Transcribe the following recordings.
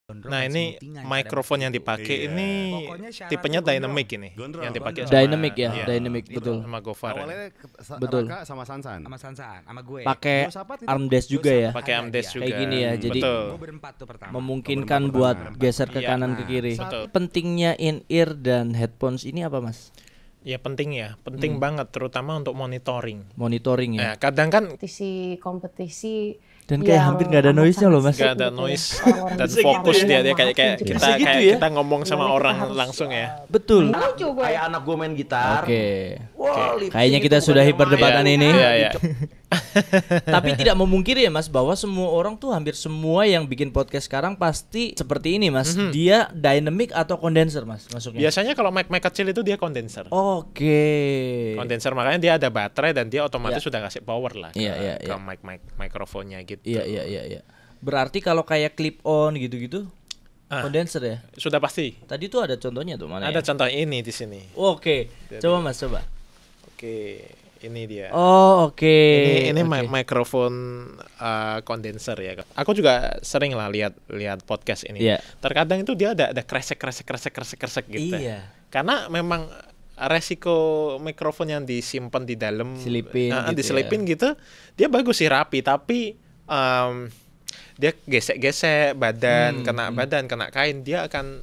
Nah ini mikrofon yang dipakai ini tipenya dynamic ini, yang dipakai dynamic ya, dynamic betul. Sama Gofar. Betul. Sama Sansan. Sama gue. Pakai armrest juga ya. Pakai armrest juga. Kayak gini ya, jadi Gue berempat tuh pertama. memungkinkan buat geser ke kanan ke kiri. Betul. Pentingnya in-ear dan headphones ini apa mas? Ya penting banget, terutama untuk monitoring. Monitoring ya. Nah, kadang kan kompetisi Dan kayak hampir nggak ada noise-nya loh mas. nggak ada noise dan Segitu fokus ya? dia kayak kita Segitu ya? kita ngomong sama orang langsung ya. Betul. Kayak anak gue main gitar. Oke. Wah, Kayaknya kita sudahi perdebatan ini. Iya. Tapi tidak memungkiri ya mas, bahwa semua orang tuh hampir semua yang bikin podcast sekarang pasti seperti ini mas. Dia dynamic atau condenser mas masuknya. Biasanya kalau mic kecil itu dia kondenser. Oke. Kondenser makanya dia ada baterai dan dia otomatis sudah kasih power lah ke, Iya. ke mikrofonnya gitu. Iya. Berarti kalau kayak clip on gitu-gitu condenser ya? Sudah pasti. Tadi tuh ada contohnya tuh mana Ada ya? contoh ini di sini. Oke. Coba mas, coba. Oke, ini dia. Oh, oke. Ini Oke. mikrofon kondenser ya. Aku juga sering lah lihat podcast ini. Iya. Terkadang itu dia ada kresek gitu. Iya. Karena memang resiko mikrofon yang disimpan di dalam Selipin gitu diselipin gitu, dia bagus sih rapi, tapi dia gesek-gesek badan, kena kain, dia akan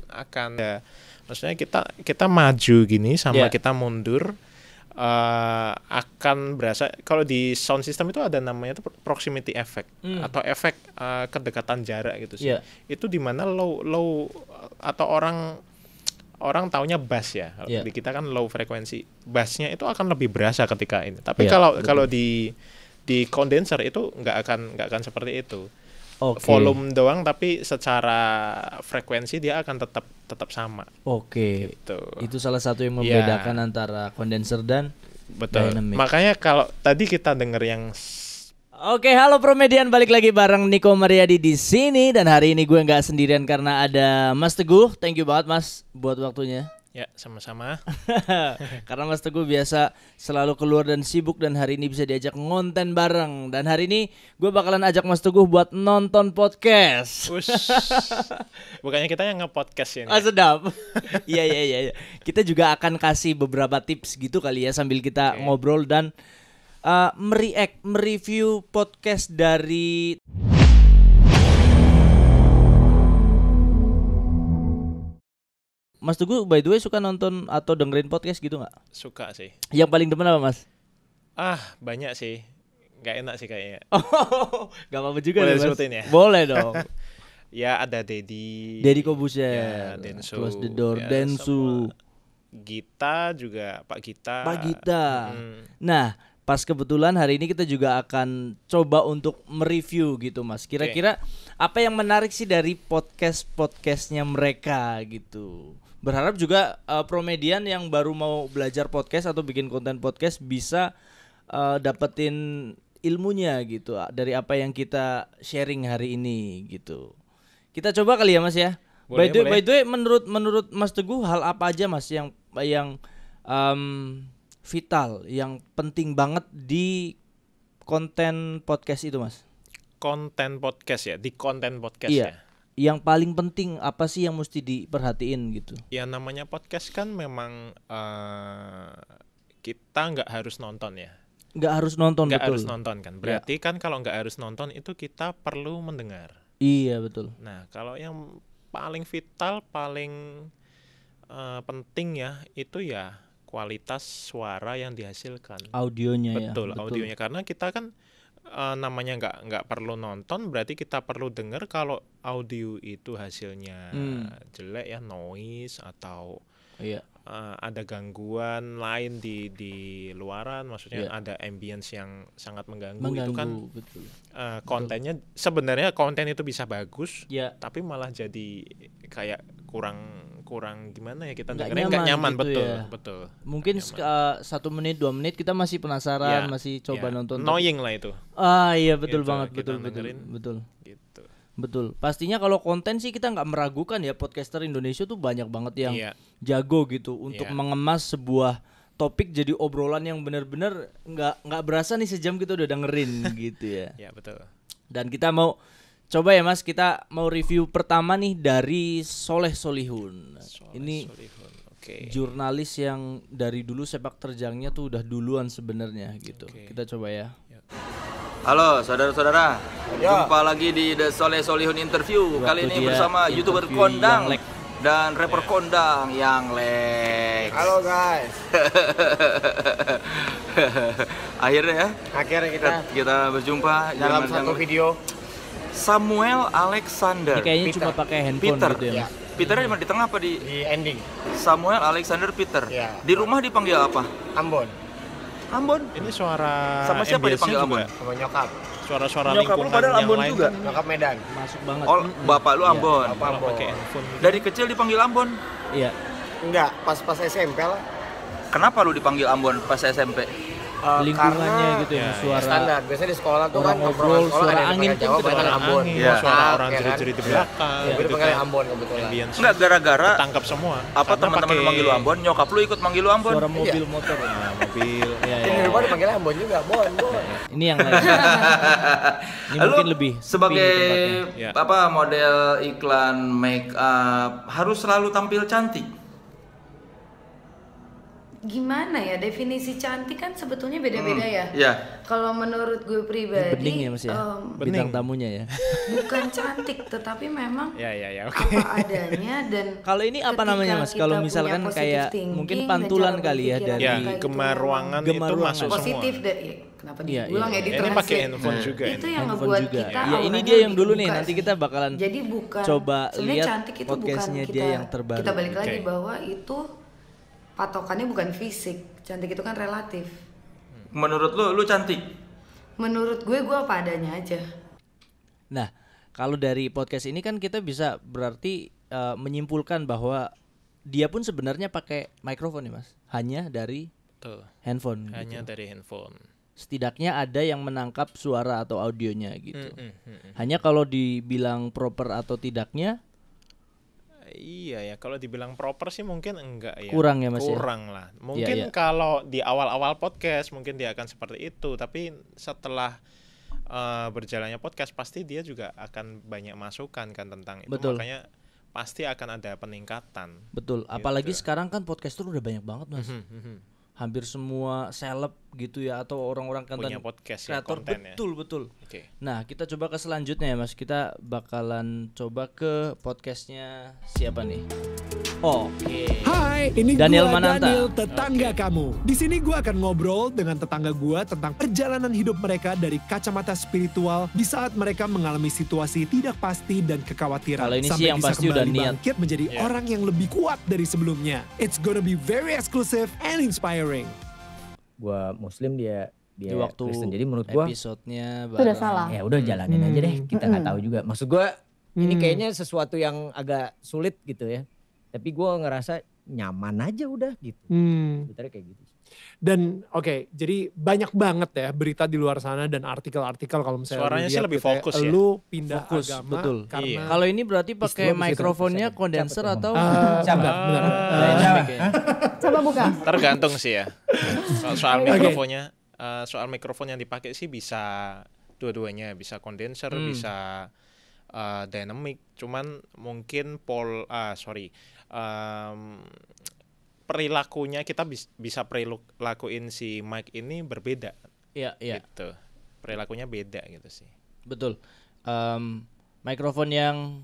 ya, maksudnya kita maju gini sama kita mundur akan berasa. Kalau di sound system itu ada namanya itu proximity effect atau efek kedekatan jarak gitu sih. Itu dimana low atau orang taunya bass ya. Kalau di kita kan low frekuensi, bassnya itu akan lebih berasa ketika ini. Tapi kalau di condenser itu nggak akan seperti itu. Volume doang, tapi secara frekuensi dia akan tetap sama. Oke. Gitu. Itu salah satu yang membedakan antara condenser dan dynamic. Makanya kalau tadi kita denger yang Oke, halo Promedian, balik lagi bareng Niko Mariadi di sini, dan hari ini gue nggak sendirian karena ada Mas Teguh. Thank you banget Mas buat waktunya. ya sama-sama. Karena Mas Teguh biasa selalu keluar dan sibuk, dan hari ini bisa diajak ngonten bareng. Dan hari ini gue bakalan ajak Mas Teguh buat nonton podcast. Bukannya kita yang nge-podcast ini. Ah, sedap. Iya. Kita juga akan kasih beberapa tips gitu kali ya sambil kita ngobrol dan mereview podcast dari Mas Teguh. By the way, suka nonton atau dengerin podcast gitu nggak? Suka sih. Yang paling demen apa Mas? Banyak sih. Gak enak sih kayaknya. Gak apa-apa juga. Boleh Mas. disebutin ya? Boleh dong. Ya ada Deddy Kobusher, Densu, Close the Door, ya, Densu, Gita juga, Pak Gita. Nah, pas kebetulan hari ini kita juga akan coba untuk mereview gitu Mas. Kira-kira apa yang menarik sih dari podcastnya mereka gitu. Berharap juga Promedian yang baru mau belajar podcast atau bikin konten podcast bisa dapetin ilmunya gitu dari apa yang kita sharing hari ini gitu. Kita coba kali ya Mas ya. By the way, menurut Mas Teguh, hal apa aja Mas yang vital, yang penting banget di konten podcast itu Mas? Konten podcast ya, di konten podcast ya. Yang paling penting apa sih yang mesti diperhatiin gitu? Ya namanya podcast kan memang kita nggak harus nonton ya. Nggak harus nonton, nggak betul. harus nonton kan. Berarti kan kalau nggak harus nonton itu kita perlu mendengar. Iya betul. Nah kalau yang paling vital, paling penting ya itu ya kualitas suara yang dihasilkan. Audionya. Betul, audionya. Karena kita kan namanya nggak perlu nonton, berarti kita perlu dengar. Kalau audio itu hasilnya jelek ya, noise atau ada gangguan lain di luaran, maksudnya ada ambience yang sangat mengganggu itu kan kontennya sebenarnya konten itu bisa bagus, tapi malah jadi kayak kurang gimana ya, kita dengerin nggak nyaman gitu betul. Mungkin 1 menit 2 menit kita masih penasaran, masih coba nonton. Annoying lah itu. Iya betul gitu, banget, betul. Gitu. Betul. Pastinya kalau konten sih kita nggak meragukan ya, podcaster Indonesia tuh banyak banget yang jago gitu untuk mengemas sebuah topik jadi obrolan yang benar-benar nggak berasa nih sejam kita udah dengerin gitu ya. Iya betul. Dan kita mau Coba ya Mas, kita mau review pertama nih dari Soleh Solihun. Ini Solihun. Oke. jurnalis yang dari dulu sepak terjangnya tuh udah duluan sebenarnya gitu. Oke. Kita coba ya. Halo saudara-saudara, jumpa lagi di The Soleh Solihun Interview. Waktu Kali ini dia bersama YouTuber interview Kondang Yang Lek. dan rapper Kondang yang Lex. Halo guys. Akhirnya Akhirnya kita berjumpa dalam dengan satu yang video. Samuel Alexander. Ini kayaknya Peter. cuma pakai handphone Peter. gitu ya. Ya. Mas. Peternya di mana, di tengah apa di Di ending Samuel Alexander Peter? Ya. Di rumah dipanggil apa? Ambon Ambon. Ini suara Sama siapa ambience-nya dipanggil juga? Ambon? sama nyokap. Suara-suara Nyokap lu lingkungan padahal yang Ambon lain juga? kan Nyokap Medan. Masuk banget. Oh, bapak lu Iya. Ambon. Bapak kalau Ambon. pakai handphone gitu. Dari kecil dipanggil Ambon. Iya. Enggak, pas SMP lah. Kenapa lu dipanggil Ambon pas SMP? Lingkungannya Karena gitu ya, ya, suara standar. Biasanya di sekolah tuh orang kan ngobrol, obrolan sekolah suara ada yang angin pakai kan Jawa, kedengeran. banyak Suara Ambon. angin, Iya. suara Ah, orang ya kan? jerit-jerit di belakang. Gue gitu dipanggil kan. Ambon kebetulan. Ambience Enggak, gara-gara tangkap semua. apa Karena teman-teman pakai- manggil lu Ambon, nyokap lu ikut manggil lu Ambon. suara mobil motor. Nah, mobil. Iya, Di iya. rumah dipanggilnya Ambon juga, Bon. Ini yang lain. Ini Lu mungkin lebih sebagai sepi tempatnya. Ya. apa model iklan make up harus selalu tampil cantik. Gimana ya, definisi cantik kan sebetulnya beda-beda ya. Iya. Kalau menurut gue Ini pribadi bening ya Mas ya. Bening. Bintang tamunya ya. bukan cantik tetapi memang Ya, oke. apa adanya. Dan Kalau ini apa ketika namanya Mas? kita Kalau punya misalkan positive kayak thinking mungkin dan pantulan cara kali ya berpikir dari Ya, kayak gitu gemar memang ruangan itu Gemar ruangan. masuk positif semua. dan kenapa Iya, diulang iya. ya Ini ditranslate. pakai handphone juga Itu ini. yang Handphone ngebuat juga. kita Ya ini auranya dia yang lebih dulu nih. kebuka Nanti sih. kita bakalan Jadi bukan coba sebenarnya lihat cantik itu bukan podcastnya kita, dia yang terbaru. kita balik lagi Oke. bahwa itu patokannya bukan fisik. Cantik itu kan relatif. Menurut lu cantik. Menurut gue apa adanya aja. Nah, kalau dari podcast ini kan kita bisa berarti menyimpulkan bahwa dia pun sebenarnya pakai mikrofon ya Mas. Hanya dari Betul. handphone. Hanya gitu. dari handphone. Setidaknya ada yang menangkap suara atau audionya gitu. Mm. Hanya kalau dibilang proper atau tidaknya Iya ya, kalau dibilang proper sih mungkin enggak ya. Kurang ya, Mas, ya? Kurang lah. Mungkin iya. kalau di awal-awal podcast mungkin dia akan seperti itu, tapi setelah berjalannya podcast pasti dia juga akan banyak masukan kan tentang itu. Betul. Makanya pasti akan ada peningkatan. betul. Apalagi Gitu. sekarang kan podcaster udah banyak banget Mas. Hampir semua seleb gitu ya atau orang-orang Punya podcast ya, kreator. konten ya. Betul. Oke. Nah, kita coba ke selanjutnya ya Mas. Kita bakalan coba ke podcastnya siapa nih? Oke. Hai, ini Daniel gua Mananta. Daniel, tetangga kamu. Di sini gua akan ngobrol dengan tetangga gua tentang perjalanan hidup mereka dari kacamata spiritual di saat mereka mengalami situasi tidak pasti dan kekhawatiran. Kalau ini sih sampai yang bisa pasti udah kembali niat. bangkit menjadi Yeah. orang yang lebih kuat dari sebelumnya. It's gonna be very exclusive and inspiring. Gua Muslim dia Di waktu Kristen. Jadi menurut gua episodenya Itu udah bareng. salah. ya udah jalanin aja deh. Kita nggak tahu juga. Maksud gua ini kayaknya sesuatu yang agak sulit gitu ya. Tapi gua ngerasa nyaman aja udah gitu. Sebenarnya kayak gitu. Dan oke, jadi banyak banget ya berita di luar sana dan artikel-artikel kalau misalnya Suaranya lu sih lihat lebih gitu ya, fokus ya. Lu pindah Fokus, agama betul. karena Iya. Kalau ini berarti pakai Istilah bisa mikrofonnya siapa kondenser tuh atau Siapa? Benar. dynamic ya? Coba buka. Tergantung sih ya. Soal Oke. mikrofonnya, soal mikrofon yang dipakai sih bisa dua-duanya, bisa kondenser, bisa dynamic. Cuman mungkin perilakunya kita bisa perilakuin si mic ini berbeda. Iya, iya. Gitu. Perilakunya beda gitu sih. Betul. Mikrofon yang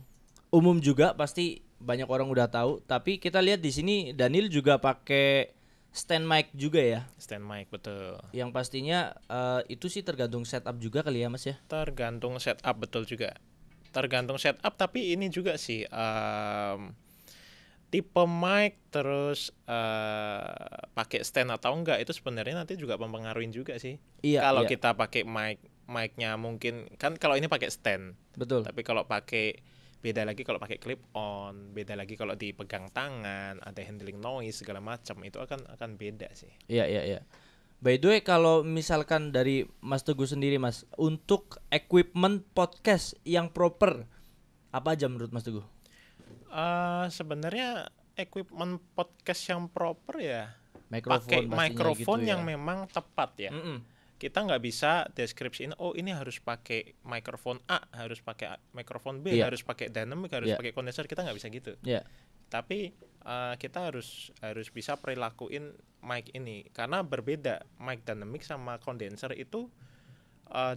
umum juga pasti banyak orang udah tahu, tapi kita lihat di sini Daniel juga pakai stand mic juga ya. Stand mic, betul. Yang pastinya itu sih tergantung setup juga kali ya Mas ya. Tergantung setup, betul juga. Tergantung setup, tapi ini juga sih tipe mic terus pakai stand atau enggak itu sebenarnya nanti juga mempengaruhi juga sih. Iya, Kalau iya. kita pakai mic-nya mungkin kan kalau ini pakai stand. Betul. Tapi kalau pakai beda lagi kalau pakai clip on, beda lagi kalau dipegang tangan, ada handling noise segala macam itu akan beda sih. Iya, iya, iya. By the way, kalau misalkan dari Mas Teguh sendiri Mas, untuk equipment podcast yang proper apa aja menurut Mas Teguh? Sebenarnya equipment podcast yang proper ya Mikrofon pakai pastinya mikrofon gitu ya. yang memang tepat ya. Mm-mm. kita nggak bisa deskripsiin ini harus pakai mikrofon A, harus pakai mikrofon B, harus pakai dynamic, harus pakai kondenser, kita nggak bisa gitu. Tapi kita harus bisa perilakuin mic ini karena berbeda. Mic dynamic sama kondenser itu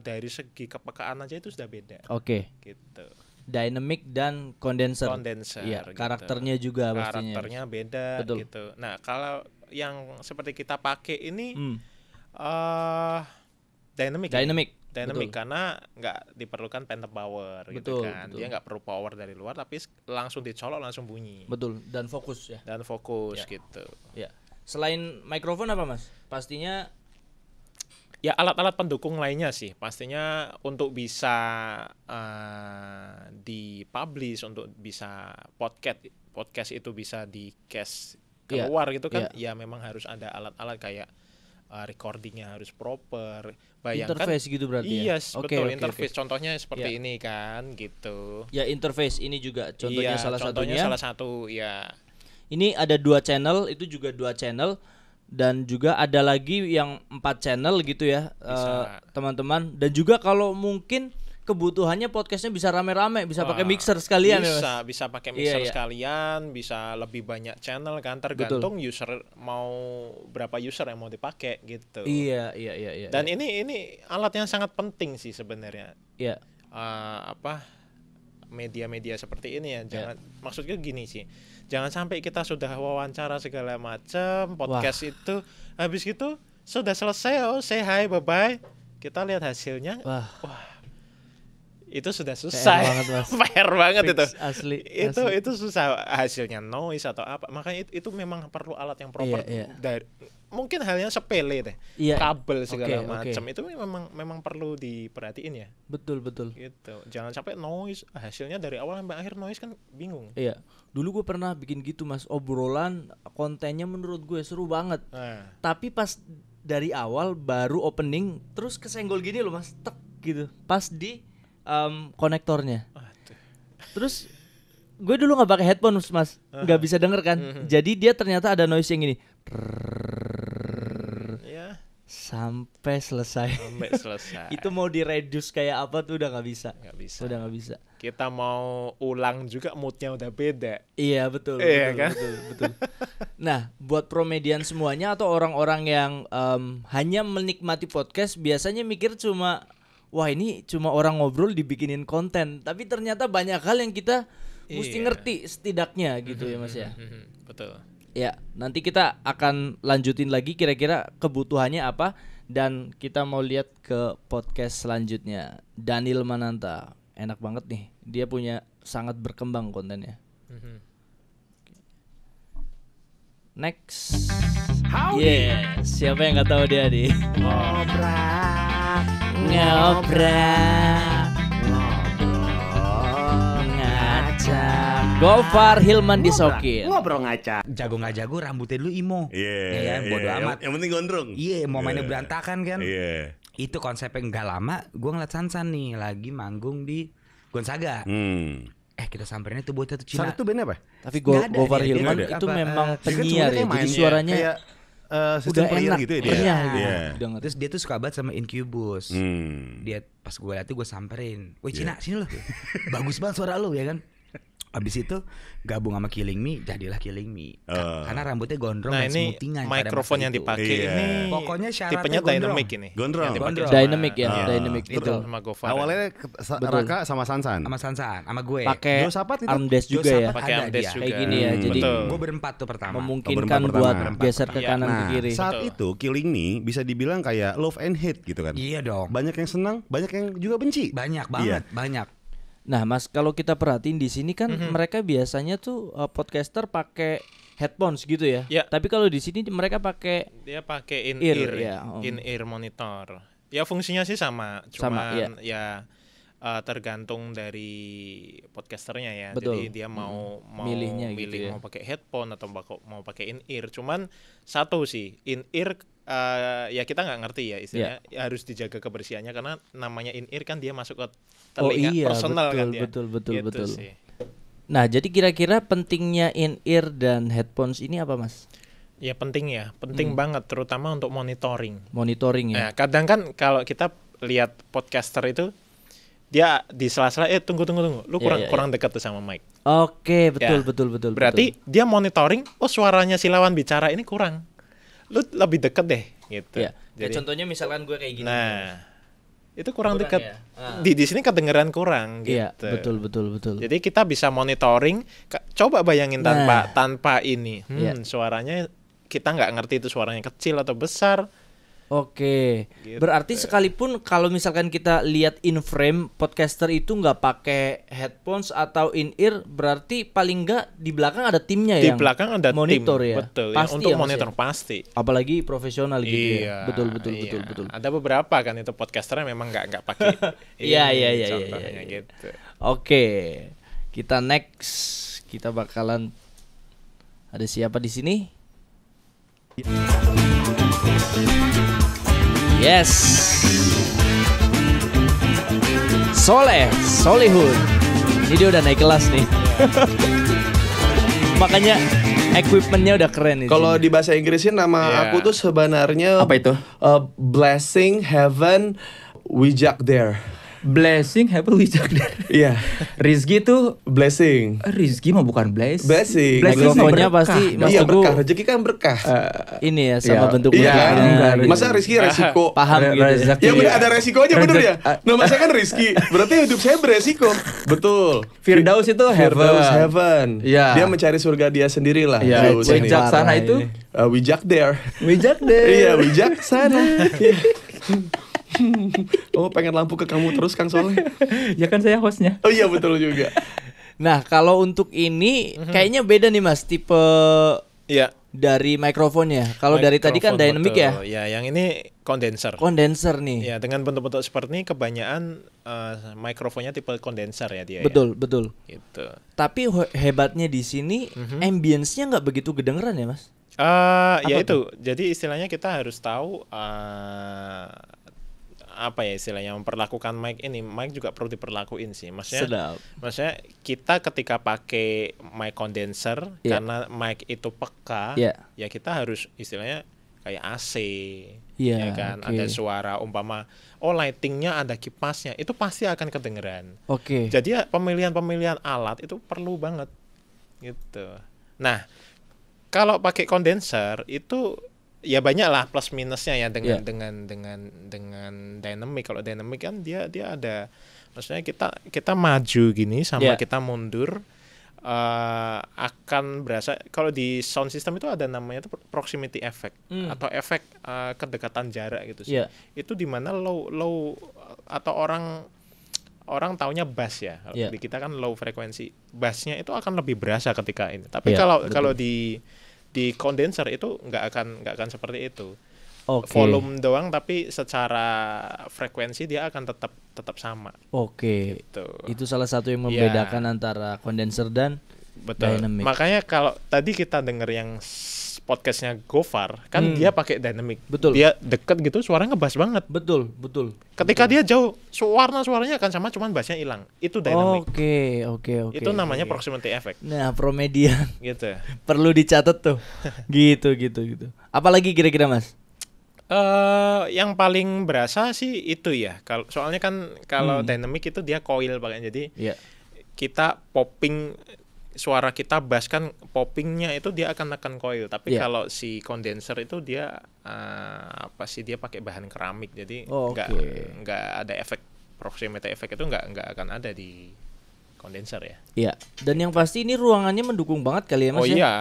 dari segi kepekaan aja itu sudah beda. Gitu. Dynamic dan kondenser. Iya, gitu. karakternya juga pastinya. Karakternya beda. Betul. Gitu. Nah, kalau yang seperti kita pakai ini dynamic karena nggak diperlukan phantom power gitu kan. Dia nggak perlu power dari luar tapi langsung dicolok langsung bunyi. Betul, dan fokus ya. Gitu. Ya. Selain mikrofon apa Mas? Pastinya ya alat-alat pendukung lainnya sih. Pastinya untuk bisa dipublish, untuk bisa podcast itu bisa di-cast keluar gitu kan. Ya memang harus ada alat-alat kayak recordingnya harus proper. Bayangkan interface gitu berarti ya. Yes, betul. Interface contohnya seperti ini kan gitu. Ya, interface ini juga contohnya salah satu ya. Ini ada 2 channel, itu juga 2 channel. Dan juga ada lagi yang 4 channel gitu ya, teman-teman. Dan juga kalau mungkin kebutuhannya podcastnya bisa rame-rame, bisa pakai mixer sekalian. Bisa pakai mixer sekalian, bisa lebih banyak channel kan, tergantung user mau berapa user yang mau dipakai gitu. Iya. Dan ini alat yang sangat penting sih sebenarnya. Iya. Media-media seperti ini ya. Maksudnya gini sih. Jangan sampai kita sudah wawancara segala macam, podcast itu habis gitu sudah selesai, say hi, bye bye. Kita lihat hasilnya. Wah. Itu sudah susah. PR banget itu. Asli. Itu susah, hasilnya noise atau apa. Makanya itu memang perlu alat yang proper. Dari mungkin halnya sepele deh. Kabel segala macam itu memang perlu diperhatiin ya. Betul. Gitu. Jangan sampai noise, hasilnya dari awal sampai akhir noise kan bingung. Iya. Dulu gue pernah bikin gitu Mas, obrolan kontennya menurut gue seru banget. Tapi pas dari awal baru opening terus kesenggol gini loh Mas, tek gitu. Pas di konektornya. Terus gue dulu nggak pakai headphone Mas, nggak bisa denger kan. Jadi dia ternyata ada noise yang gini. Sampai selesai. Itu mau di-reduce kayak apa tuh udah nggak bisa. Udah nggak bisa. Kita mau ulang juga moodnya udah beda. Iya betul. Betul. Nah, buat promedian semuanya atau orang-orang yang hanya menikmati podcast biasanya mikir cuma wah ini cuma orang ngobrol dibikinin konten. Tapi ternyata banyak hal yang kita mesti ngerti setidaknya gitu ya Mas ya. Betul. Ya, nanti kita akan lanjutin lagi kira-kira kebutuhannya apa. Dan kita mau lihat ke podcast selanjutnya. Daniel Mananta, enak banget nih. Dia punya sangat berkembang kontennya. Next. Siapa yang nggak tahu dia nih? Ngobrak ngaca. Gofar Hilman Disokin. Ngobrol ngaca. Jago nggak jago rambutnya dulu imo. Bodo amat. Yang penting gondrong. Mau mainnya berantakan kan. Itu konsepnya nggak lama. Gue ngeliat Sansan nih lagi manggung di Gonzaga. Kita samperin itu buat satu Cina. Saat itu bandnya apa? Tapi Gofar Hilman itu memang penyiar ya. Jadi suaranya kayak udah enak gitu ya dia. Terus dia tuh suka banget sama Incubus. Dia pas gue liat tuh gue samperin. Woi Cina sini lo. Bagus banget suara lo ya kan. Abis itu gabung sama Killing Me, jadilah Killing Me. Karena rambutnya gondrong dan smoothingan. Mikrofon yang dipakai ini pokoknya syaratnya tipenya dynamic ini. Gondrong. Dynamic ya, dynamic itu sama Gofar. Awalnya Raka sama Sansan. Sama gue. Pakai armdesk juga ya. Pakai armdesk juga. Kayak gini ya. Jadi gue berempat tuh pertama. Memungkinkan buat geser ke kanan ke kiri. Saat itu Killing Me bisa dibilang kayak love and hate gitu kan. Iya dong. Banyak yang senang, banyak yang juga benci. Banyak banget, banyak. Nah Mas, kalau kita perhatiin di sini kan mereka biasanya tuh podcaster pakai headphones gitu ya. Tapi kalau di sini mereka pakai in-ear ya. In-ear monitor. Ya fungsinya sih sama, cuman ya tergantung dari podcasternya ya. Betul. Jadi dia mau milihnya milih gitu ya. mau pakai headphone atau mau pakai in-ear. Cuman satu sih, in-ear ya kita nggak ngerti ya istilahnya. Harus dijaga kebersihannya karena namanya in-ear kan dia masuk ke telinga personal kan dia. Betul. Nah, jadi kira-kira pentingnya in-ear dan headphones ini apa Mas? Ya penting banget terutama untuk monitoring. Monitoring ya. Nah, kadang kan kalau kita lihat podcaster itu dia di sela-sela tunggu. Lu kurang dekat tuh sama mic. Oke, betul. Berarti dia monitoring, suaranya si lawan bicara ini kurang. Lu lebih deket deh gitu. Ya. Jadi contohnya misalkan gue kayak gini. Nah, itu kurang dekat. Ya? Di sini kedengeran kurang gitu. Iya, betul. Jadi kita bisa monitoring, coba bayangin tanpa ini. Suaranya kita nggak ngerti itu suaranya kecil atau besar. Oke, gitu. Berarti sekalipun kalau misalkan kita lihat in frame podcaster itu nggak pakai headphones atau in ear, berarti paling nggak di belakang ada timnya di belakang ada monitor tim, ya. Betul. Pasti untuk monitor pasti. Apalagi profesional gitu ya. Betul. Ada beberapa kan itu podcasternya memang nggak pakai. Iya. Gitu. Oke, kita next, kita bakalan ada siapa di sini? Yes, Solihun. Ini dia udah naik kelas nih. Makanya equipmentnya udah keren. Kalau di bahasa Inggrisnya nama aku tuh sebenarnya apa itu? Blessing Heaven Wijak There. Blessing Heaven Wijak There. Iya. Rizky tuh blessing. Rizky mah bukan blessing. Mikrofonnya pasti iya berkah. Rezeki kan berkah. Ini ya sama bentuk berkah. Masa Rizky resiko? Paham gitu. Ya bener ada resikonya bener ya. Nama saya kan Rizky. Berarti hidup saya beresiko. Betul. Firdaus itu heaven. Iya. Dia mencari surga dia sendiri lah. Wijak sana itu Wijak there. Wijak there. Iya wijak sana. Oh pengen lampu ke kamu terus Kang Soleh. Ya kan saya hostnya. Oh iya betul juga. Nah kalau untuk ini kayaknya beda nih Mas tipe dari mikrofonnya. Kalau dari tadi kan dynamic ya. Ya yang ini kondenser. Kondenser nih. Ya dengan bentuk-bentuk seperti ini kebanyakan mikrofonnya tipe kondenser ya dia. Betul. Gitu. Tapi hebatnya di sini ambience-nya nggak begitu kedengeran ya Mas? Ya itu. Jadi istilahnya kita harus tahu apa ya istilahnya memperlakukan mic ini. Mic juga perlu diperlakuin sih. Maksudnya kita ketika pakai mic condenser karena mic itu peka, ya kita harus istilahnya kayak AC, ya kan. Ada suara umpama lightingnya ada kipasnya, itu pasti akan kedengeran. Jadi pemilihan alat itu perlu banget gitu. Nah, kalau pakai kondenser itu ya banyak lah plus minusnya ya dengan dynamic. Kalau dynamic kan dia ada, maksudnya kita maju gini sama kita mundur akan berasa. Kalau di sound system itu ada namanya itu proximity effect atau efek kedekatan jarak gitu sih. Itu dimana low atau orang taunya bass ya. Kalau di kita kan low frekuensi, bassnya itu akan lebih berasa ketika ini. Tapi kalau di kondenser itu nggak akan seperti itu. Volume doang tapi secara frekuensi dia akan tetap sama. Gitu. Itu salah satu yang membedakan antara kondenser dan dynamic. Makanya kalau tadi kita denger yang podcastnya Gofar kan dia pakai dynamic. Betul. Dia deket gitu suaranya ngebas banget. Betul. Ketika dia jauh suaranya akan sama cuman bassnya hilang. Itu dynamic. Oke. Itu namanya proximity effect. Nah, promedian. Gitu. Perlu dicatat tuh. gitu. Apalagi kira-kira Mas? Yang paling berasa sih itu ya. Soalnya kan kalau dynamic itu dia coil pakai. Jadi kita popping suara kita bass kan poppingnya itu dia akan coil. Tapi kalau si kondenser itu dia dia pakai bahan keramik. Jadi nggak ada efek proximity effect itu nggak akan ada di kondenser ya. Iya. Dan yang pasti ini ruangannya mendukung banget kali ya Mas. Iya.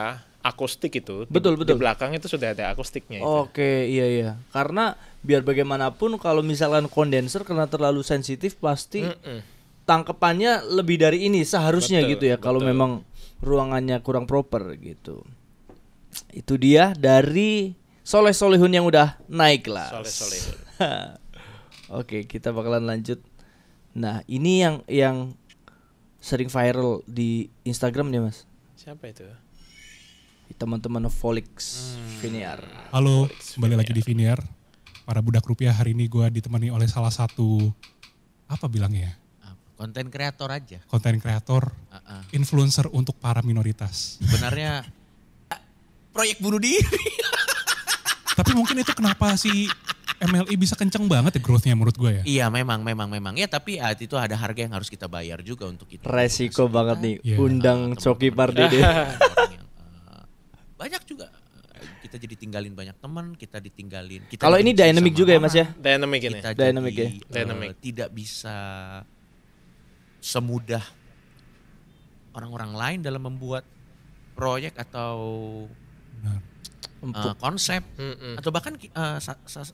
Akustik itu. Betul. Di belakang itu sudah ada akustiknya itu. Iya. Karena biar bagaimanapun kalau misalkan kondenser karena terlalu sensitif pasti tangkepannya lebih dari ini seharusnya gitu ya. Kalau memang ruangannya kurang proper gitu. Itu dia dari Solihun yang udah naik kelas. Solihun. Oke, kita bakalan lanjut. Nah, ini yang sering viral di Instagram nih Mas. Siapa itu? Teman-teman Volix Viniar. Halo, kembali lagi di Viniar. Para budak rupiah, hari ini gue ditemani oleh salah satu, apa bilangnya ya? Konten kreator aja. Konten kreator, influencer untuk para minoritas. Sebenarnya proyek bunuh diri. Tapi mungkin itu kenapa si MLI bisa kenceng banget ya growth-nya menurut gue ya. Iya memang ya, tapi itu ada harga yang harus kita bayar juga untuk itu. Resiko banget nih undang Coki Pardede. Banyak juga kita jadi tinggalin banyak teman, kita ditinggalin. Kalau ini dynamic juga ya Mas ya? Dynamic ini. Kita dynamic jadi, ya. tidak bisa semudah orang-orang lain dalam membuat proyek atau konsep atau bahkan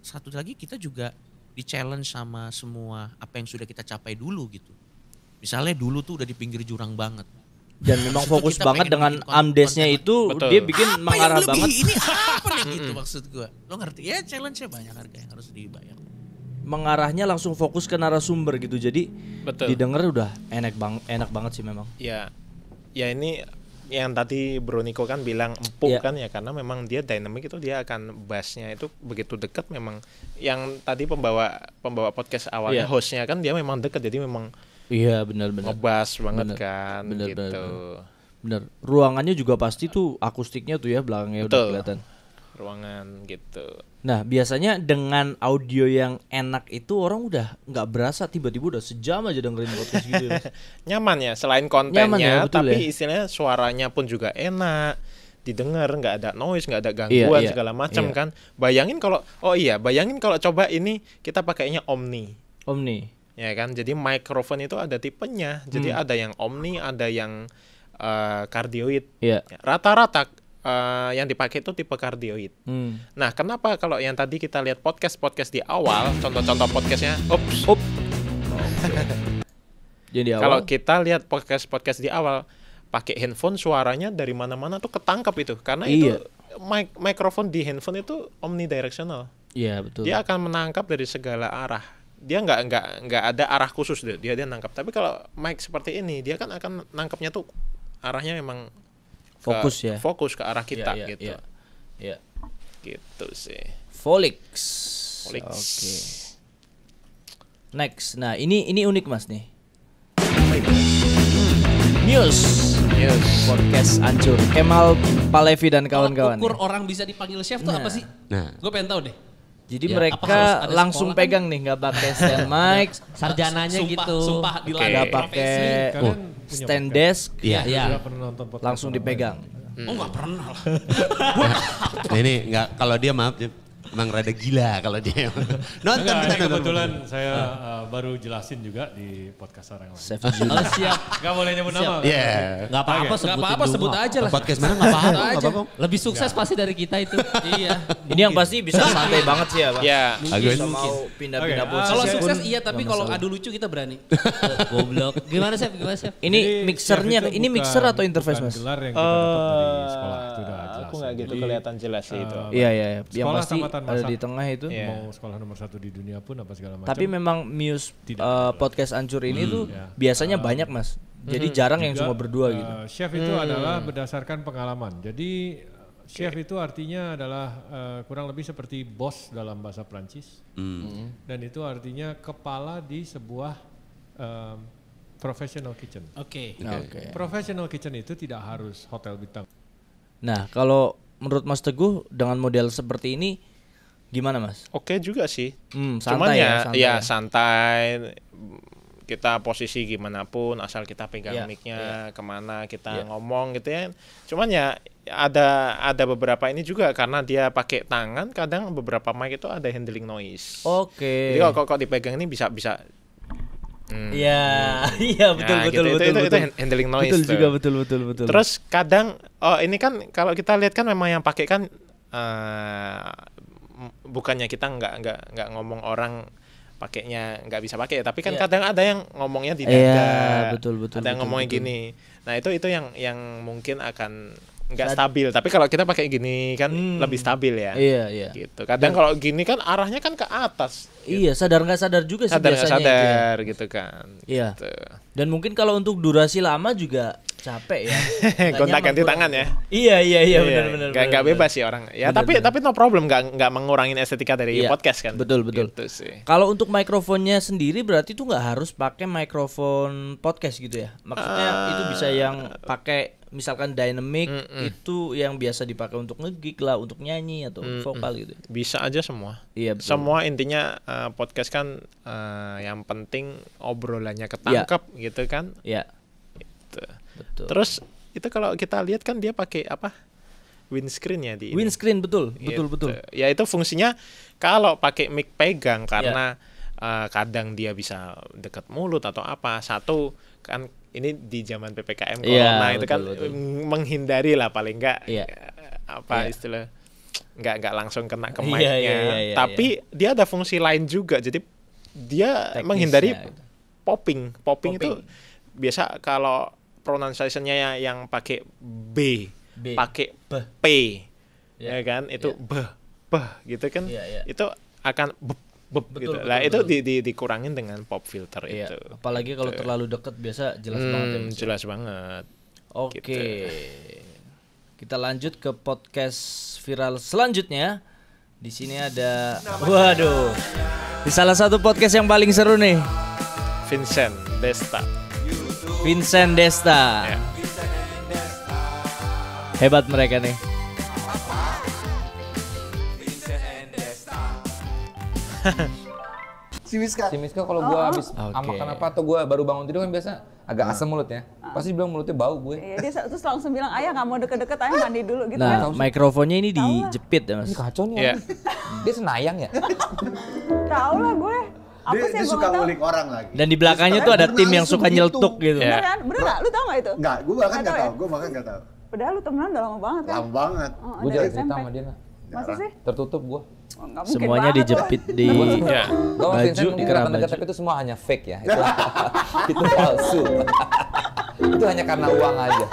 satu lagi kita juga di challenge sama semua apa yang sudah kita capai dulu gitu. Misalnya dulu tuh udah di pinggir jurang banget. Dan memang fokus banget dengan amdesnya itu. Betul. Dia bikin apa mengarah banget. Ini apa nih gitu maksud gue. Lo ngerti ya, challenge-nya banyak harga yang harus dibayar. Mengarahnya langsung fokus ke narasumber gitu. Jadi didengar udah enak banget sih memang. Ya ini yang tadi Bro Niko kan bilang empuk kan ya, karena memang dia dynamic itu dia akan bassnya itu begitu dekat. Memang yang tadi pembawa podcast awalnya hostnya kan dia memang dekat, jadi memang benar ngebass banget kan gitu. Bener. Ruangannya juga pasti tuh akustiknya tuh ya belakangnya udah kelihatan. Ruangan gitu. Nah biasanya dengan audio yang enak itu orang udah nggak berasa tiba-tiba udah sejam aja dengerin podcast gitu. Nyaman ya, selain kontennya, tapi istilahnya suaranya pun juga enak didengar, nggak ada noise, nggak ada gangguan segala macam kan. Bayangin kalau coba ini kita pakainya Omni. Ya kan, jadi mikrofon itu ada tipenya. Jadi ada yang Omni, ada yang cardioid. Rata-rata yang dipakai itu tipe cardioid. Nah, kenapa kalau yang tadi kita lihat podcast di awal, contoh-contoh podcastnya, Jadi kalau kita lihat podcast di awal, pakai handphone suaranya dari mana-mana tuh ketangkap itu, karena itu mikrofon di handphone itu omnidirectional. Iya betul. Dia akan menangkap dari segala arah. Dia nggak ada arah khusus dia nangkap. Tapi kalau mic seperti ini, dia kan akan nangkapnya tuh arahnya memang fokus ke arah kita gitu. Iya. Gitu sih. Volix. Oke. Next. Nah, ini unik Mas nih. Muse. Podcast hancur. Kemal Palevi dan kawan-kawan. Ukur orang bisa dipanggil chef tuh apa sih? Gue pengen tahu deh. Jadi mereka langsung pegang nih, nggak pakai stand mic, sarjananya gitu. Sumpah nggak pakai stand desk, langsung dipegang. Oh nggak pernah lah. Ini nggak, kalau dia maaf emang rada gila kalau dia nonton. Kebetulan saya baru jelasin juga di podcast orang lain. Siap. Gak boleh nyebut nama. Gak apa-apa sebut aja lah. Podcast mana nggak apa-apa. Lebih sukses pasti dari kita itu. Iya. Ini yang pasti bisa santai banget sih ya Bang. Iya. Bisa mau pindah-pindah posisi. Kalau sukses iya, tapi kalau adu lucu kita berani. Goblok. Gimana Chef? Ini mixernya, ini mixer atau interface Mas? Aku nggak gitu kelihatan jelas sih itu. Iya. Yang pasti ada di tengah itu. Mau sekolah nomor 1 di dunia pun apa segala macam. Tapi memang Muse podcast hancur ini tuh biasanya banyak Mas. Jadi jarang yang cuma berdua gitu. Chef itu adalah berdasarkan pengalaman. Jadi chef itu artinya adalah kurang lebih seperti bos dalam bahasa Prancis. Dan itu artinya kepala di sebuah professional kitchen. Oke. Professional kitchen itu tidak harus hotel bintang. Nah, kalau menurut Mas Teguh dengan model seperti ini gimana Mas? Oke juga sih. Santai santai. Kita posisi gimana pun asal kita pegang mic-nya kemana kita ngomong gitu ya. Cuman ya ada beberapa ini juga karena dia pakai tangan, kadang beberapa mic itu ada handling noise. Oke. Jadi kalau dipegang ini bisa Iya, betul. Itu handling noise. Betul juga, betul. Terus kadang ini kan kalau kita lihat kan memang yang pakai kan bukannya kita nggak ngomong orang pakainya nggak bisa pakai, tapi kan kadang ada yang ngomongnya di dada, betul, ada yang ngomongnya gini. Nah itu yang mungkin akan nggak stabil, tapi kalau kita pakai gini kan lebih stabil ya. Iya. Gitu. Kadang kalau gini kan arahnya kan ke atas. Gitu. Iya, sadar nggak sadar juga sih biasanya. Sadar gitu kan. Iya. Gitu. Dan mungkin kalau untuk durasi lama juga Capek ya. Gonta ganti tangan ya. Iya benar. Gak bebas sih orang. Ya bener, tapi no problem, nggak mengurangin estetika dari podcast kan. Betul. Gitu sih. Kalau untuk mikrofonnya sendiri berarti tuh nggak harus pakai mikrofon podcast gitu ya. Maksudnya itu bisa yang pakai misalkan dynamic itu yang biasa dipakai untuk nge-gig lah, untuk nyanyi atau vokal gitu. Bisa aja semua. Iya, betul. Semua intinya podcast kan yang penting obrolannya ketangkep gitu kan. Iya. Gitu. Betul. Terus itu kalau kita lihat kan dia pakai apa? Windscreen ya di. Windscreen betul. Ya itu fungsinya kalau pakai mic pegang karena kadang dia bisa dekat mulut atau apa. Satu kan ini di zaman PPKM corona itu kan menghindari lah paling enggak istilah enggak langsung kena ke mic-nya. Tapi dia ada fungsi lain juga. Jadi dia menghindari popping. Popping itu biasa kalau pronunciation-nya yang pakai B. Pakai P. Ya kan? Itu gitu kan. Itu akan gitu. Lah itu dikurangin dengan pop filter itu. Apalagi kalau terlalu dekat biasa jelas banget ya. Jelas banget. Oke. Gitu. Kita lanjut ke podcast viral selanjutnya. Di sini ada waduh. Di salah satu podcast yang paling seru nih. Vincent Desta. Ya. Hebat mereka nih. Si Miska kalau gue habis makan apa atau gue baru bangun tidur kan biasa agak asam mulutnya. Pasti bilang mulutnya bau gue. Iya, dia terus langsung bilang, ayah nggak mau deket-deket, ayah mandi dulu gitu. Nah, mikrofonnya ini dijepit ya mas. Ini kacau nih. Dia senayang ya. Tahu lah gue. Dia suka ngulik orang lagi. Dan di belakangnya tuh ada tim yang suka nyeletuk gitu. Beneran? Bener lu tau gak itu? Enggak, gue bahkan gak tahu. Padahal lu temenan udah lama banget kan? Lama banget. Gue jarang cerita sama dia. Masa sih? Tertutup gue. Semuanya dijepit di baju, di kerah baju. Tapi itu semua hanya fake ya. Itu palsu. Itu hanya karena uang aja.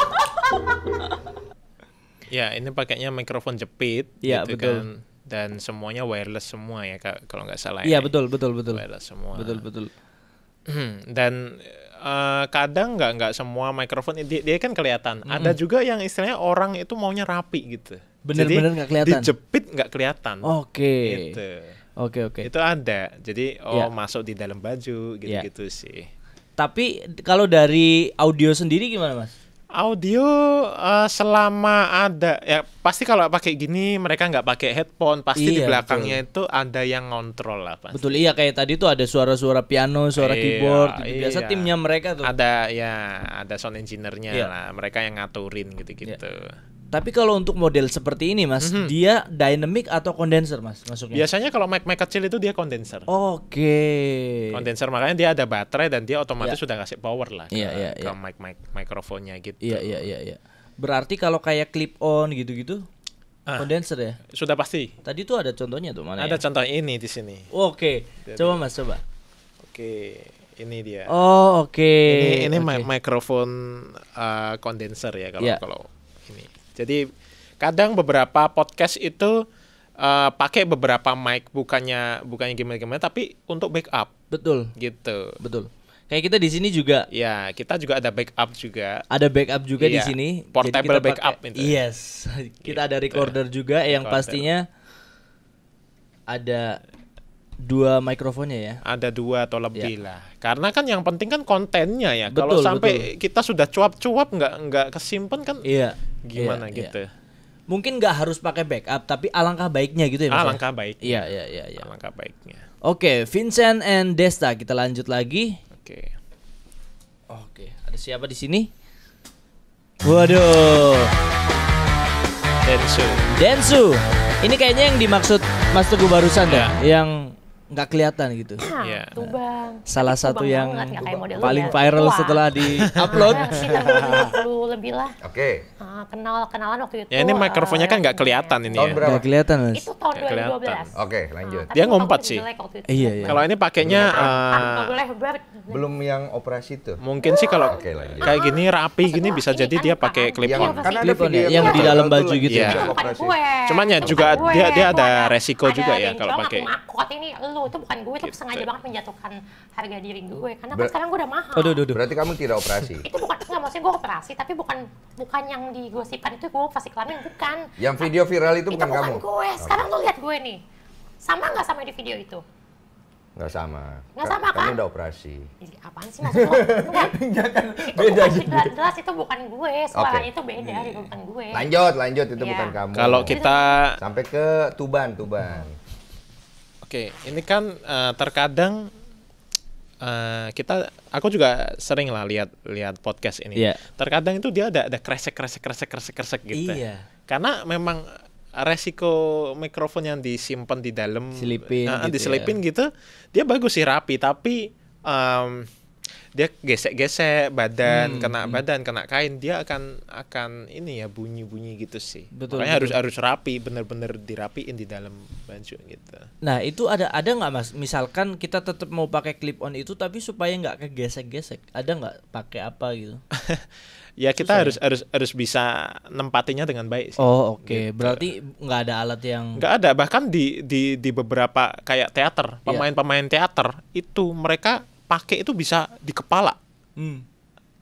Ya, ini pakainya mikrofon jepit gitu betul. Kan. Dan semuanya wireless semua ya kalau nggak salah. Iya betul. Wireless semua. Betul. Dan kadang nggak semua mikrofon dia kan kelihatan. Ada juga yang istilahnya orang itu maunya rapi gitu. Bener-bener nggak kelihatan. Dijepit nggak kelihatan. Oke. Gitu. Oke. Itu ada. Jadi masuk di dalam baju gitu sih. Tapi kalau dari audio sendiri gimana mas? Audio selama ada ya pasti kalau pakai gini mereka nggak pakai headphone pasti di belakangnya itu ada yang ngontrol lah pasti. Betul iya kayak tadi tuh ada suara-suara piano, suara keyboard gitu. Biasa timnya mereka tuh. Ada sound engineer-nya lah mereka yang ngaturin gitu-gitu. Tapi kalau untuk model seperti ini mas, dia dynamic atau kondenser mas masuknya? Biasanya kalau mic kecil itu dia kondenser. Oke. Kondenser makanya dia ada baterai dan dia otomatis sudah kasih power lah ke mikrofonnya gitu. Iya. Berarti kalau kayak clip on gitu-gitu kondenser ya? Sudah pasti. Tadi tuh ada contohnya tuh mana? Ada contohnya ini di sini. Oke. Coba mas coba. Oke. Ini dia. Oh oke. Ini mikrofon kondenser ya kalau ini. Jadi kadang beberapa podcast itu pakai beberapa mic bukannya gimana tapi untuk backup. Betul. Gitu. Betul. Kayak kita di sini juga. Ya, kita juga ada backup juga. Ada backup juga di sini. Portable backup itu. Yes. Kita ada recorder juga yang pastinya ada 2 mikrofonnya ya. Ada 2 atau lebih lah. Karena kan yang penting kan kontennya ya. Kalau sampai kita sudah cuap-cuap nggak kesimpan kan. Gimana gitu. Mungkin nggak harus pakai backup tapi alangkah baiknya gitu ya mas. Alangkah baiknya. Iya. Alangkah baiknya. Oke, Vincent and Desta kita lanjut lagi. Oke, ada siapa di sini? Waduh. Densu. Ini kayaknya yang dimaksud Mas Teguh barusan ya, yang nggak kelihatan gitu. Iya. Tuh bang. Salah satu yang paling viral setelah di-upload. Lebih lah. Oke. Kenalan waktu itu. Ya ini mikrofonnya kan nggak kelihatan ini ya. Nggak kelihatan mas. Itu tahun 2012. Oke lanjut. Dia ngumpat sih. Iya. Kalau ini pakainya belum yang operasi tuh. Mungkin sih kalau kayak gini rapi gini bisa jadi dia pakai clip on. Yang di dalam baju gitu ya. Cuman ya juga dia ada resiko juga ya kalau pakai. Makot ini lu itu bukan gue, itu sengaja banget menjatuhkan harga diri gue karena kan sekarang gue udah mahal. Berarti kamu tidak operasi. Itu bukan Enggak, maksudnya gue operasi tapi bukan yang digosipkan itu gue operasi kelamin, bukan. Yang video viral itu bukan kamu? Itu bukan gue. Sekarang lu lihat gue nih. Sama nggak sama di video itu? Nggak sama. Nggak sama kan? Kamu udah operasi. Apaan sih maksud lo? Enggak. Itu Beda bukan gitu. jelas itu bukan gue. Suaranya itu beda, itu bukan gue. Lanjut itu Iya. bukan kamu. Kalau kita sampai ke Tuban. Oke, ini kan terkadang aku juga sering lah lihat podcast ini. Iya. Terkadang itu dia ada kresek gitu. Iya. Karena memang resiko mikrofon yang disimpan di dalam diselipin gitu, dia bagus sih rapi, tapi dia gesek-gesek badan, kena kain, dia akan ini ya bunyi gitu sih. Betul, makanya harus rapi, bener-bener dirapiin di dalam baju gitu. Nah itu ada nggak Mas? Misalkan kita tetap mau pakai clip on itu tapi supaya nggak kegesek-gesek, ada nggak pakai apa gitu? Ya kita harus bisa nempatinya dengan baik sih. Oh oke. Gitu. Berarti nggak ada alat yang nggak ada, bahkan di beberapa kayak teater, pemain teater itu mereka pakai itu bisa di kepala.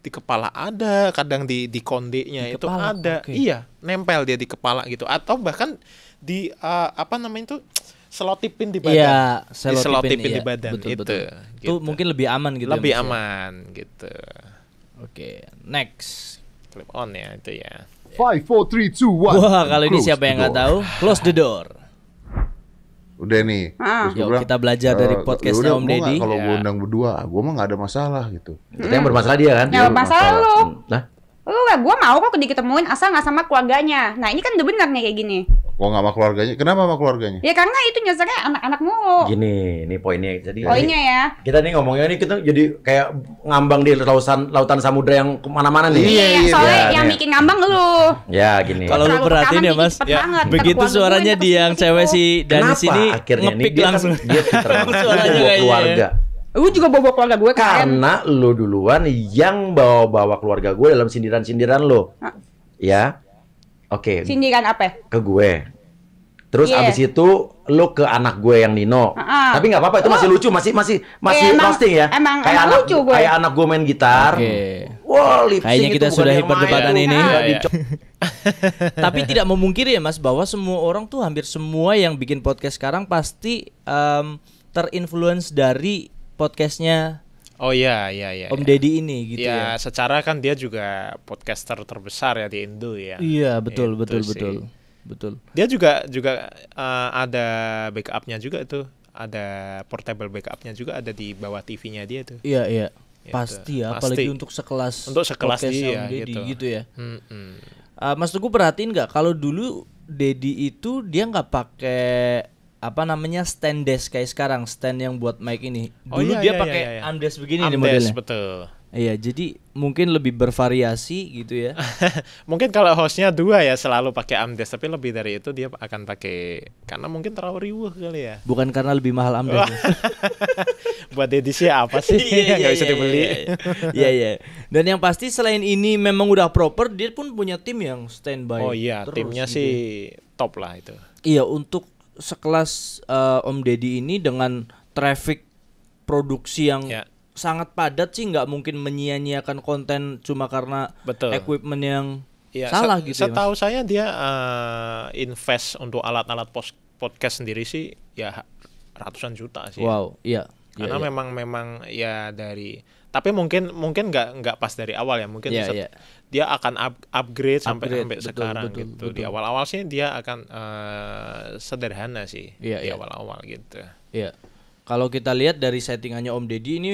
Di kepala ada, kadang di kondenya itu kepala, ada. okay. Iya, nempel dia di kepala gitu, atau bahkan di apa namanya itu selotipin di badan. Iya, selotipin iya. di badan Betul, itu. betul. Gitu. Itu mungkin lebih aman gitu. Lebih ya, Mas, aman gitu. Oke, next. Clip on ya itu ya. 5, 4, 3, 2, 1. Wah, kalau ini siapa yang nggak tahu? Close the door. Udah nih. Yuk kita belajar dari podcastnya Om Deddy. Kalau gue undang berdua, gue mah nggak ada masalah gitu. Yang bermasalah dia kan? Yang bermasalah lu. Nah, Gue mau kok diketemuin asal nggak sama keluarganya. Nah ini kan udah bener nih kayak gini. Kok nggak sama keluarganya? Kenapa sama keluarganya? Ya karena itu nyasarnya anak-anak mulu. gini, ini poinnya. Jadi Poinnya ya. kita nih ngomongnya nih kita jadi kayak ngambang di lautan samudra yang kemana-mana nih. Iya, soalnya yang bikin ngambang lu. Ya gini. Kalau lu perhatiin ya Mas, begitu suaranya di yang cewek si Dani sini ngepik langsung. Dia suaranya kayaknya keluarga. Lu juga bawa keluarga gue kan? Karena lu duluan yang bawa keluarga gue dalam sindiran-sindiran lo. Ya. Oke. Sindiran apa? Ke gue. Terus abis itu lu ke anak gue yang Nino. Tapi nggak apa-apa, itu masih lucu, masih roasting ya. Emang kayak anak lucu gue. Kayak anak gue main gitar. Wah, lip sync kayaknya kita itu sudahi bukan yang perdebatan main. ini. Iya. Tapi tidak memungkiri ya Mas bahwa semua orang tuh hampir semua yang bikin podcast sekarang pasti terinfluence dari podcastnya Oh iya. Om Deddy ini gitu ya. ya. Secara kan dia juga podcaster terbesar ya di Indo ya. Iya, betul. Dia juga ada backupnya juga tuh. Ada portable backupnya juga ada di bawah TV-nya dia tuh. Iya. Gitu. Pasti ya, apalagi untuk sekelas dia Om Deddy gitu ya. Mas Teguh perhatiin nggak kalau dulu Deddy itu dia nggak pakai stand desk kayak sekarang, stand yang buat mic ini. Dulu dia pakai amdes begini nih modelnya. Betul. Iya, jadi mungkin lebih bervariasi gitu ya. Mungkin kalau hostnya 2 ya selalu pakai amdes, tapi lebih dari itu dia akan pakai karena mungkin terlalu riuh kali ya. Bukan karena lebih mahal amdes. Buat Deddy sih apa sih? Nggak bisa dibeli. Iya. Dan yang pasti selain ini memang udah proper, dia pun punya tim yang standby. Oh iya, timnya gitu. sih top lah itu. Iya, untuk sekelas Om Deddy ini dengan traffic produksi yang sangat padat sih nggak mungkin menyia-nyiakan konten cuma karena equipment yang salah gitu ya. Setahu saya dia invest untuk alat-alat podcast sendiri sih ya ratusan juta sih. Wow, iya. Karena memang ya dari tapi mungkin nggak pas dari awal ya, mungkin dia akan upgrade sampai sekarang gitu. Di awal-awal sih dia akan sederhana sih di awal-awal gitu. Iya. Kalau kita lihat dari settingannya Om Deddy ini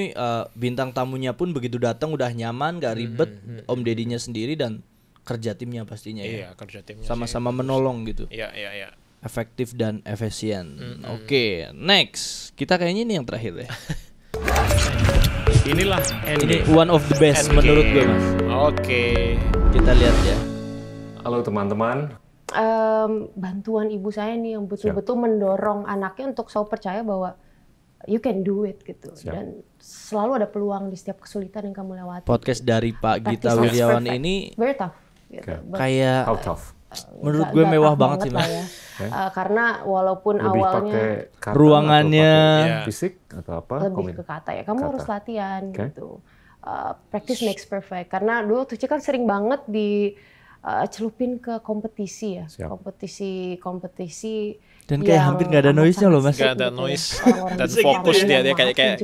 bintang tamunya pun begitu datang udah nyaman, gak ribet. Om Deddy-nya sendiri dan kerja timnya pastinya ya. Iya, kerja timnya sama-sama menolong gitu. Iya. Efektif dan efisien. Oke, next. Kita kayaknya ini yang terakhir ya. Inilah ini one of the best menurut gue Mas. Oke. Kita lihat ya. Halo teman-teman. Bantuan ibu saya nih yang betul-betul mendorong anaknya untuk selalu percaya bahwa you can do it gitu. Dan selalu ada peluang di setiap kesulitan yang kamu lewati. Podcast dari Pak Gita Wirjawan ini very tough gitu. Kayak how tough? Menurut gue mewah banget sih Mas. Ya. Karena walaupun lebih awalnya ruangannya fisik atau apa? Lebih ke kata ya. Kamu harus latihan gitu. practice makes perfect. Karena dulu Tuci kan sering banget celupin ke kompetisi ya, kompetisi. Dan kayak hampir nggak ada noise-nya loh Mas. Nggak ada noise dan fokus dia kayak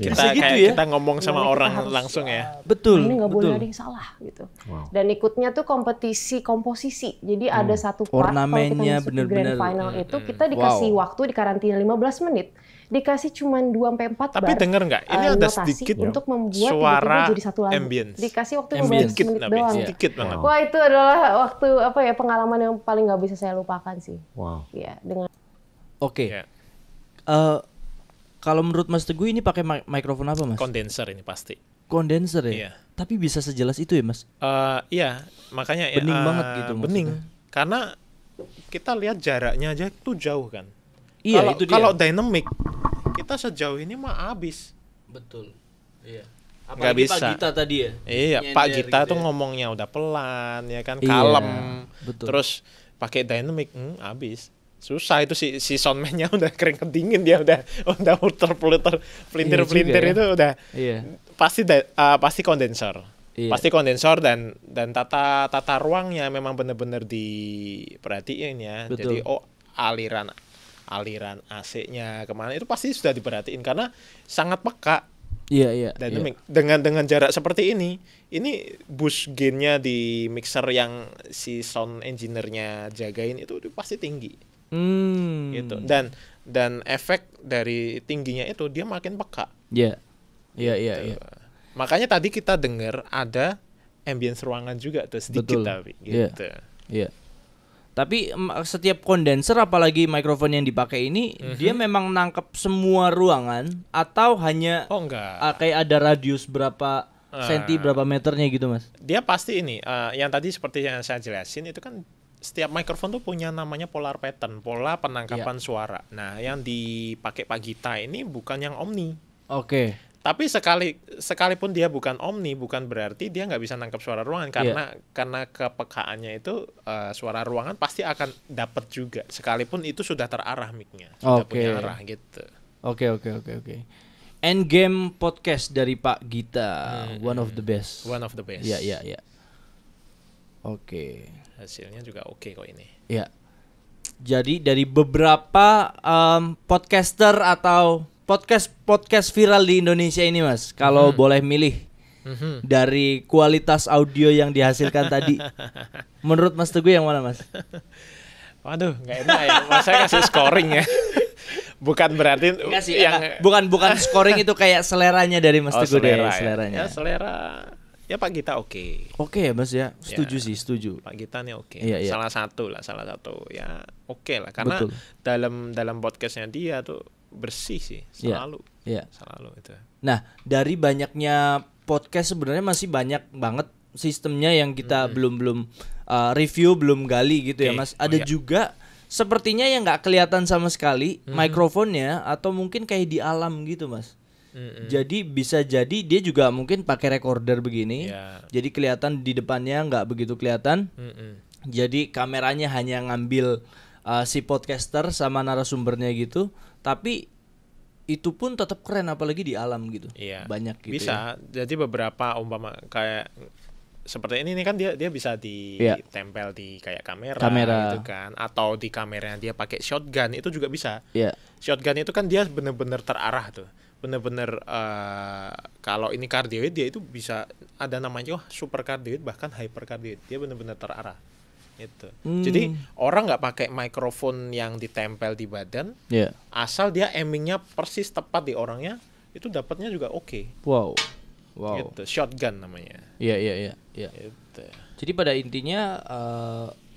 kita ngomong sama orang langsung ya. Betul. Ini nggak boleh ada yang salah gitu. Dan ikutnya tuh kompetisi komposisi. Jadi ada satu part kalau kita masuk ke grand final itu kita dikasih waktu di karantina 15 menit. Dikasih cuma 2-4 bar. Tapi denger nggak? Ini ada sedikit untuk membuat suara jadi satu lagu. Ambience. Dikasih waktu 15 menit doang. Sedikit banget. Wah itu adalah waktu pengalaman yang paling nggak bisa saya lupakan sih. Wow. Ya dengan. Oke. Kalau menurut Mas Teguh ini pakai mikrofon apa Mas? Kondenser ini pasti. Kondenser ya. Iya. Tapi bisa sejelas itu ya Mas? Iya, makanya bening banget gitu. Bening. Karena kita lihat jaraknya aja tuh jauh kan. Iya, itu dia. Kalau dynamic kita sejauh ini mah habis. Betul. Iya. Nggak bisa. Pak Gita tadi ya. Iya, Pak Gita tuh ngomongnya udah pelan ya kan, kalem. Betul. Terus pakai dynamic, habis. Susah itu si soundman-nya udah kering kedingin, dia udah puter-puter, pelintir-pelintir itu udah. Iya. Pasti kondenser. Iya. Pasti kondensor dan tata ruangnya memang benar-benar diperhatiin ya. Betul. Jadi aliran AC-nya kemana itu pasti sudah diperhatiin karena sangat peka. Iya. Dynamic. Dengan jarak seperti ini boost gain-nya di mixer yang si sound engineer-nya jagain itu pasti tinggi. Gitu. Dan efek dari tingginya itu dia makin peka. Iya. Gitu. Iya. Makanya tadi kita dengar ada ambience ruangan juga tuh sedikit tapi gitu. Iya. Tapi setiap kondenser apalagi mikrofon yang dipakai ini dia memang nangkep semua ruangan atau hanya kayak ada radius berapa senti berapa meternya gitu Mas? Dia pasti ini yang tadi seperti yang saya jelasin itu kan setiap mikrofon tuh punya namanya polar pattern, pola penangkapan suara. Nah, yang dipakai Pak Gita ini bukan yang omni. Oke. Tapi sekalipun dia bukan omni, bukan berarti dia nggak bisa nangkap suara ruangan karena kepekaannya itu suara ruangan pasti akan dapat juga sekalipun itu sudah terarah mic-nya, sudah punya arah gitu. Oke. Endgame podcast dari Pak Gita, one of the best. One of the best. Iya. Oke. Hasilnya juga oke kok ini. Iya. Jadi dari beberapa podcaster atau podcast viral di Indonesia ini Mas, kalau boleh milih dari kualitas audio yang dihasilkan tadi, menurut Mas Teguh yang mana Mas? Waduh, nggak enak ya. Mas saya kasih scoring ya. Bukan berarti bukan scoring itu kayak seleranya dari Mas Teguh deh, seleranya. Ya selera. Ya Pak Gita oke. Oke ya Mas ya, setuju. Pak Gita nih oke. Iya. Salah satu ya oke lah karena dalam podcastnya dia tuh bersih sih selalu itu. Nah dari banyaknya podcast sebenarnya masih banyak banget sistemnya yang kita belum review, belum gali gitu ya Mas. Ada juga sepertinya yang nggak kelihatan sama sekali mikrofonnya atau mungkin kayak di alam gitu Mas. Jadi bisa jadi dia juga mungkin pakai recorder begini, jadi kelihatan di depannya nggak begitu kelihatan. Jadi kameranya hanya ngambil si podcaster sama narasumbernya gitu, tapi itu pun tetap keren apalagi di alam gitu. Iya. Banyak gitu. Bisa. Jadi beberapa umpama kayak seperti ini kan dia bisa ditempel di kayak kamera gitu kan, atau di kameranya dia pakai shotgun itu juga bisa. Shotgun itu kan dia benar-benar terarah tuh. Benar-benar kalau ini cardioid dia itu bisa ada namanya super cardioid bahkan hyper cardioid. Dia benar-benar terarah. Gitu. Jadi orang nggak pakai mikrofon yang ditempel di badan, asal dia aimingnya persis tepat di orangnya, itu dapatnya juga oke. Wow. Gitu. Shotgun namanya. Iya. Gitu. Jadi pada intinya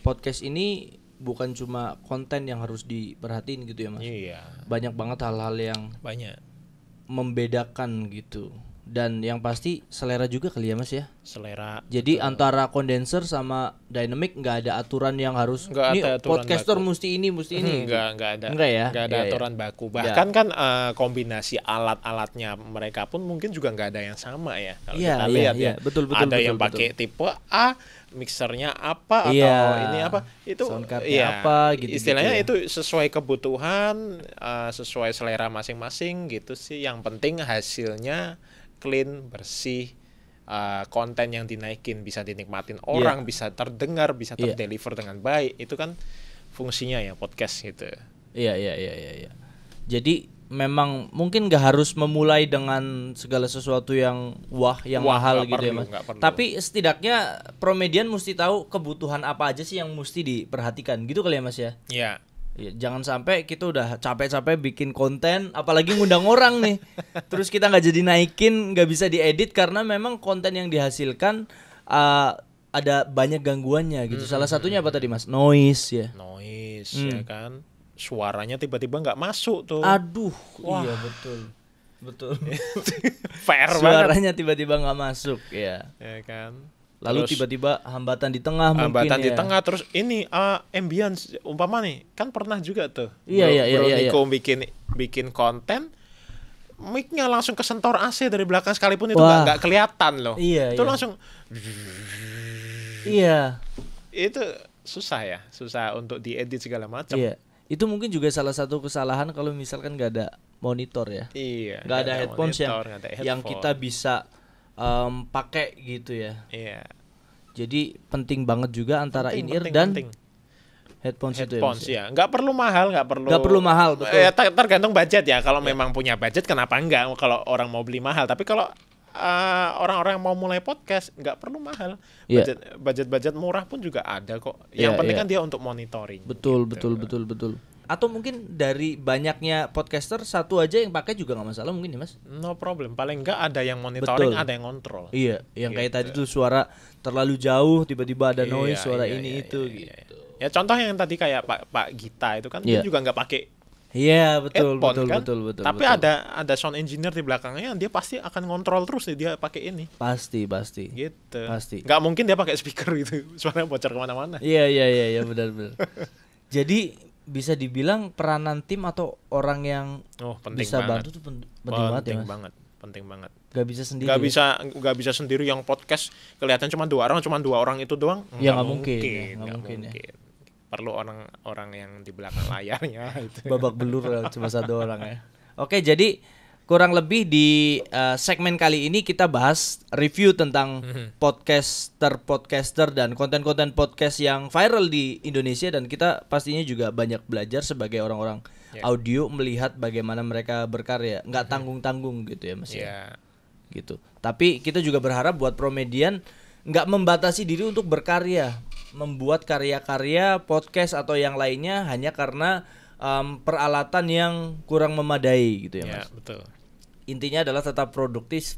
podcast ini bukan cuma konten yang harus diperhatiin gitu ya Mas. Iya. Banyak banget hal-hal yang membedakan gitu. Dan yang pasti selera juga kali ya Mas ya. Selera. Jadi antara kondenser sama dynamic nggak ada aturan yang harus ini podcaster baku. mesti ini. Nggak ada. Nggak ada aturan baku. Bahkan kan kombinasi alat-alatnya mereka pun mungkin juga nggak ada yang sama ya. Kalau kita lihat ya. Betul, ada yang pakai tipe A, mixernya apa atau ini apa itu apa gitu. Istilahnya itu sesuai kebutuhan, sesuai selera masing-masing gitu sih. Yang penting hasilnya clean, bersih, konten yang dinaikin bisa dinikmatin orang, bisa terdengar, bisa terdeliver dengan baik. Itu kan fungsinya ya podcast gitu. Iya. Jadi memang mungkin nggak harus memulai dengan segala sesuatu yang mahal gitu ya Mas. Tapi setidaknya Promedian mesti tahu kebutuhan apa aja sih yang mesti diperhatikan gitu kali ya Mas ya. Iya. Ya, jangan sampai kita udah capek-capek bikin konten, apalagi ngundang orang nih, terus kita nggak jadi naikin, nggak bisa diedit karena memang konten yang dihasilkan ada banyak gangguannya gitu. Salah satunya apa tadi Mas? Noise ya. Noise ya kan. Suaranya tiba-tiba nggak masuk tuh. Aduh, wah. Iya betul. Fair banget. Suaranya tiba-tiba nggak masuk ya. Ya kan. Lalu Terus, tiba-tiba hambatan di tengah mungkin hambatan di ya. tengah, terus ini ambience umpama nih kan pernah juga tuh. Iya. Niko bikin konten, mic-nya langsung kesentor AC dari belakang sekalipun itu nggak kelihatan loh. Iya. Itu langsung. Iya. Itu susah untuk diedit segala macam. Iya. Itu mungkin juga salah satu kesalahan kalau misalkan nggak ada monitor ya. Iya. Nggak ada headphones yang kita bisa pakai gitu ya. Iya. Jadi penting banget juga antara in-ear dan headphones itu ya. Nggak perlu mahal, betul. Ya, tergantung budget ya. Kalau memang punya budget kenapa enggak? Kalau orang mau beli mahal, tapi kalau orang-orang yang mau mulai podcast nggak perlu mahal. Budget murah pun juga ada kok. Yang penting kan dia untuk monitoring. Betul. Atau mungkin dari banyaknya podcaster satu aja yang pakai juga nggak masalah mungkin ya Mas? No problem, paling nggak ada yang monitoring, ada yang kontrol. Iya, yang kayak tadi tuh suara terlalu jauh, tiba-tiba ada noise, suara itu. Gitu. Ya contoh yang tadi kayak Pak Gita itu kan dia juga nggak pakai. Iya betul. Tapi ada sound engineer di belakangnya, dia pasti akan ngontrol terus dia pakai ini. Pasti. Gitu. Pasti. Nggak mungkin dia pakai speaker gitu, suaranya bocor kemana-mana. Iya benar. Jadi bisa dibilang peranan tim atau orang yang bisa bantu tuh penting banget ya Mas. Penting banget. Gak bisa sendiri. Gak bisa sendiri yang podcast kelihatan cuma dua orang itu doang. Ya nggak mungkin. Ya. Perlu orang yang di belakang layarnya itu. Babak belur cuma satu orang ya. Oke, jadi kurang lebih di segmen kali ini kita bahas review tentang podcaster dan konten-konten podcast yang viral di Indonesia, dan kita pastinya juga banyak belajar sebagai orang-orang audio melihat bagaimana mereka berkarya, nggak tanggung-tanggung gitu ya Mas ya. Gitu. Tapi kita juga berharap buat Promedian nggak membatasi diri untuk berkarya, membuat karya-karya podcast atau yang lainnya hanya karena peralatan yang kurang memadai gitu ya Mas. Ya, betul. Intinya adalah tetap produktif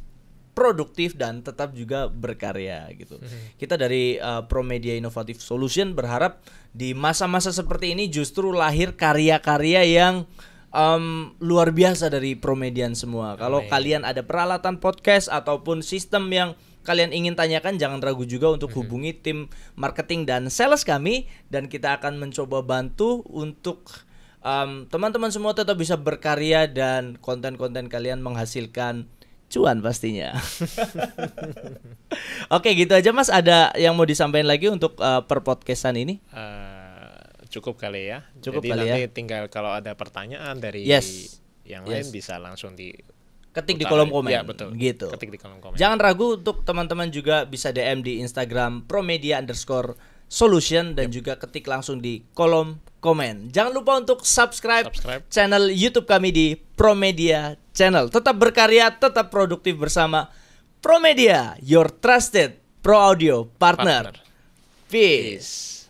dan tetap juga berkarya gitu. Kita dari Promedia Innovative Solution berharap di masa-masa seperti ini justru lahir karya-karya yang luar biasa dari Promedian semua. Kalau kalian ada peralatan podcast ataupun sistem yang kalian ingin tanyakan, jangan ragu juga untuk hubungi tim marketing dan sales kami, dan kita akan mencoba bantu untuk teman-teman semua tetap bisa berkarya dan konten-konten kalian menghasilkan cuan pastinya. Oke, gitu aja Mas. Ada yang mau disampaikan lagi untuk per podcastan ini? Cukup kali ya. Cukup Jadi kali nanti ya. tinggal kalau ada pertanyaan dari yang lain bisa langsung ketik di kolom komen. Ya, betul. Gitu. Ketik di kolom komen. Jangan ragu untuk teman-teman juga bisa DM di Instagram Promedia_Solution dan juga ketik langsung di kolom komen. Jangan lupa untuk subscribe channel YouTube kami di Promedia Channel. Tetap berkarya, tetap produktif bersama Promedia, your trusted pro audio partner. Peace.